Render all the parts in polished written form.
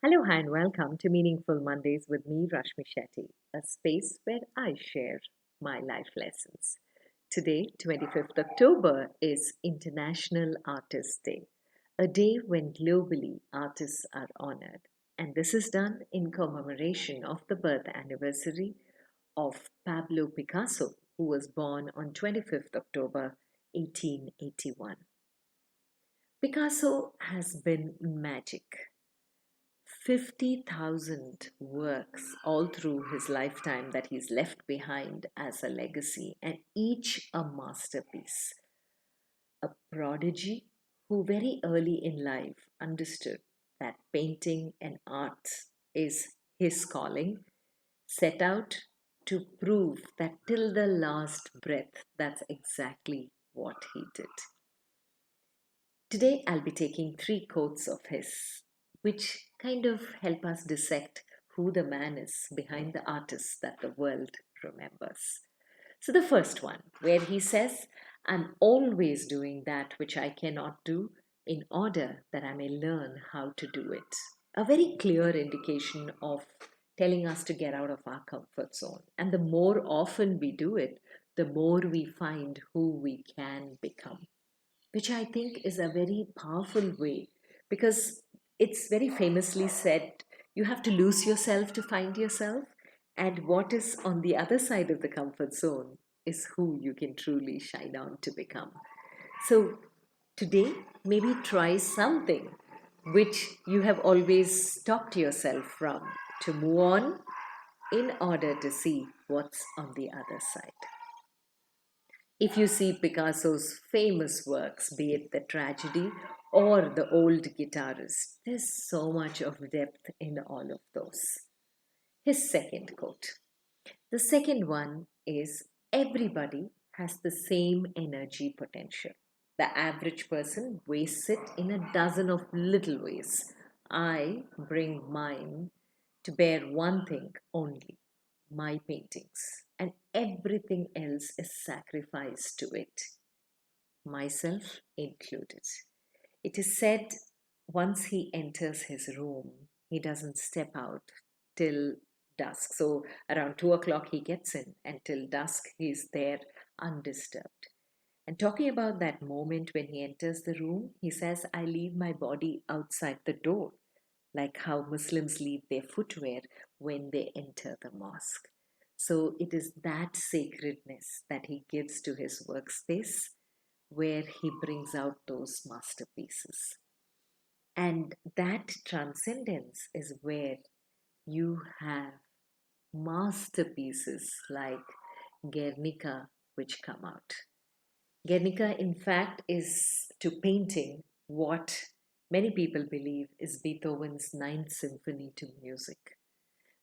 Hello, hi, and welcome to Meaningful Mondays with me, Rashmi Shetty, a space where I share my life lessons. Today, 25th October, is International Artists' Day, a day when globally artists are honored. And this is done in commemoration of the birth anniversary of Pablo Picasso, who was born on 25th October 1881. Picasso has been magic. 50,000 works all through his lifetime that he's left behind as a legacy, and each a masterpiece. A prodigy who very early in life understood that painting and art is his calling, set out to prove that till the last breath, that's exactly what he did. Today, I'll be taking three quotes of his, which kind of help us dissect who the man is behind the artist that the world remembers. So, the first one, where he says, I'm always doing that which I cannot do in order that I may learn how to do it. A very clear indication of telling us to get out of our comfort zone. And the more often we do it, the more we find who we can become, which I think is a very powerful way because it's very famously said you have to lose yourself to find yourself. And what is on the other side of the comfort zone is who you can truly shine on to become. So today, maybe try something which you have always stopped yourself from to move on in order to see what's on the other side. If you see Picasso's famous works, be it the tragedy or the old guitarist, there's so much of depth in all of those. His second quote. The second one is everybody has the same energy potential. The average person wastes it in a dozen of little ways. I bring mine to bear one thing only, my paintings, and everything else is sacrificed to it, myself included. It is said once he enters his room, he doesn't step out till dusk. So around 2 o'clock he gets in, and till dusk he's there undisturbed. And talking about that moment when he enters the room, he says, I leave my body outside the door, like how Muslims leave their footwear when they enter the mosque. So it is that sacredness that he gives to his workspace where he brings out those masterpieces. And that transcendence is where you have masterpieces like Guernica, which come out. Guernica, in fact, is to painting what many people believe is Beethoven's Ninth Symphony to music.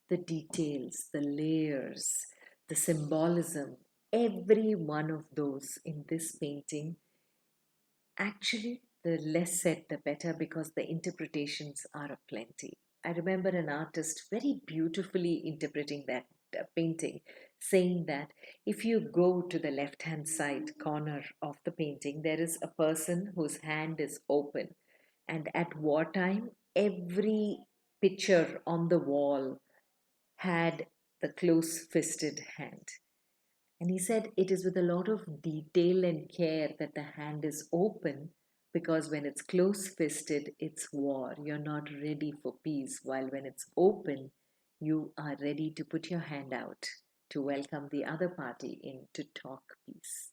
The details, the layers, the symbolism, every one of those in this painting, actually, the less said, the better because the interpretations are aplenty. I remember an artist very beautifully interpreting that painting, saying that if you go to the left hand side corner of the painting, there is a person whose hand is open. And at wartime, every picture on the wall had the close fisted hand. And he said it is with a lot of detail and care that the hand is open because when it's close fisted, it's war. You're not ready for peace. While when it's open, you are ready to put your hand out to welcome the other party in to talk peace.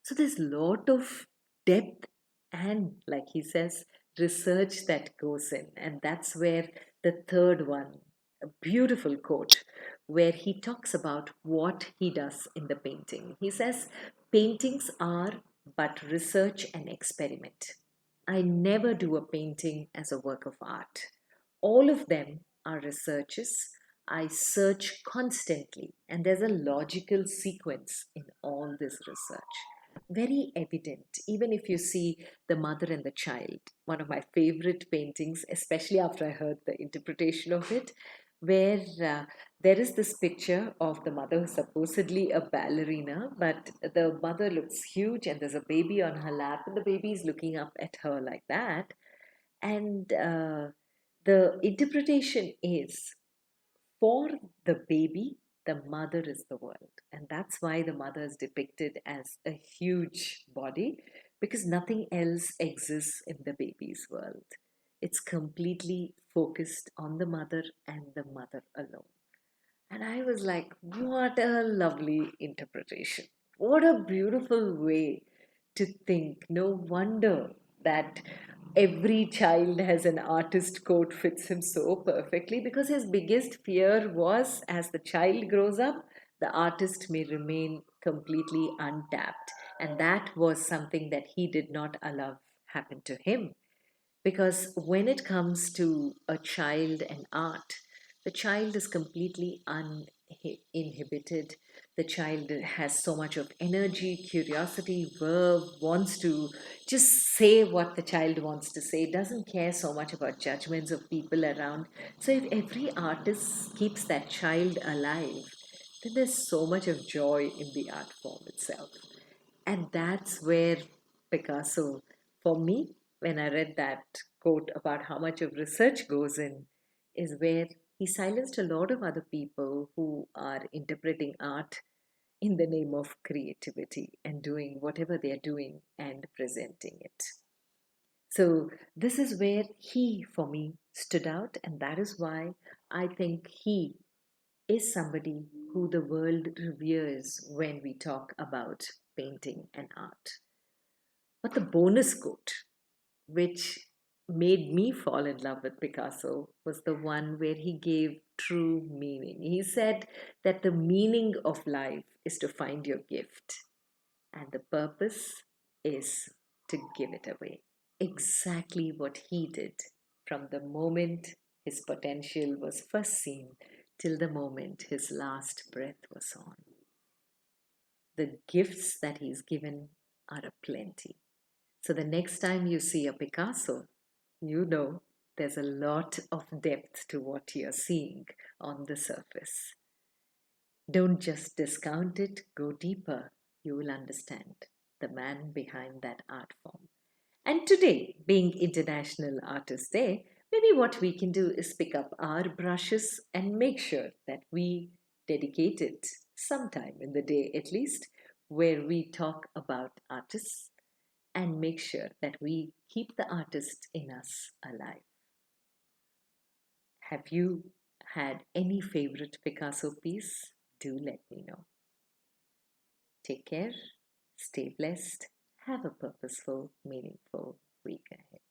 So there's a lot of depth and, like he says, research that goes in. And that's where the third one, a beautiful quote, where he talks about what he does in the painting. He says, paintings are but research and experiment. I never do a painting as a work of art. All of them are researches. I search constantly, and there's a logical sequence in all this research. Very evident, even if you see The Mother and the Child, one of my favorite paintings, especially after I heard the interpretation of it, where there is this picture of the mother, supposedly a ballerina, but the mother looks huge and there's a baby on her lap, and the baby is looking up at her like that. And The interpretation is for the baby, the mother is the world. And that's why the mother is depicted as a huge body, because nothing else exists in the baby's world. It's completely focused on the mother and the mother alone. And I was like, what a lovely interpretation. What a beautiful way to think. No wonder that every child has an artist coat fits him so perfectly, because his biggest fear was as the child grows up, the artist may remain completely untapped. And that was something that he did not allow happen to him. Because when it comes to a child and art, the child is completely uninhibited. The child has so much of energy, curiosity, verve, wants to just say what the child wants to say, doesn't care so much about judgments of people around. So, if every artist keeps that child alive, then there's so much of joy in the art form itself. And that's where Picasso, for me, when I read that quote about how much of research goes in, is where he silenced a lot of other people who are interpreting art in the name of creativity and doing whatever they're doing and presenting it. So, this is where he, for me, stood out, and that is why I think he is somebody who the world reveres when we talk about painting and art. But the bonus quote, which made me fall in love with Picasso, was the one where he gave true meaning. He said that the meaning of life is to find your gift, and the purpose is to give it away. Exactly what he did from the moment his potential was first seen till the moment his last breath was on. The gifts that he's given are aplenty. So the next time you see a Picasso, you know there's a lot of depth to what you're seeing on the surface. Don't just discount it, go deeper. You will understand the man behind that art form. And today, being International Artist Day, maybe what we can do is pick up our brushes and make sure that we dedicate it sometime in the day at least, where we talk about artists and make sure that we keep the artist in us alive. Have you had any favorite Picasso piece? Do let me know. Take care, stay blessed, have a purposeful, meaningful week ahead.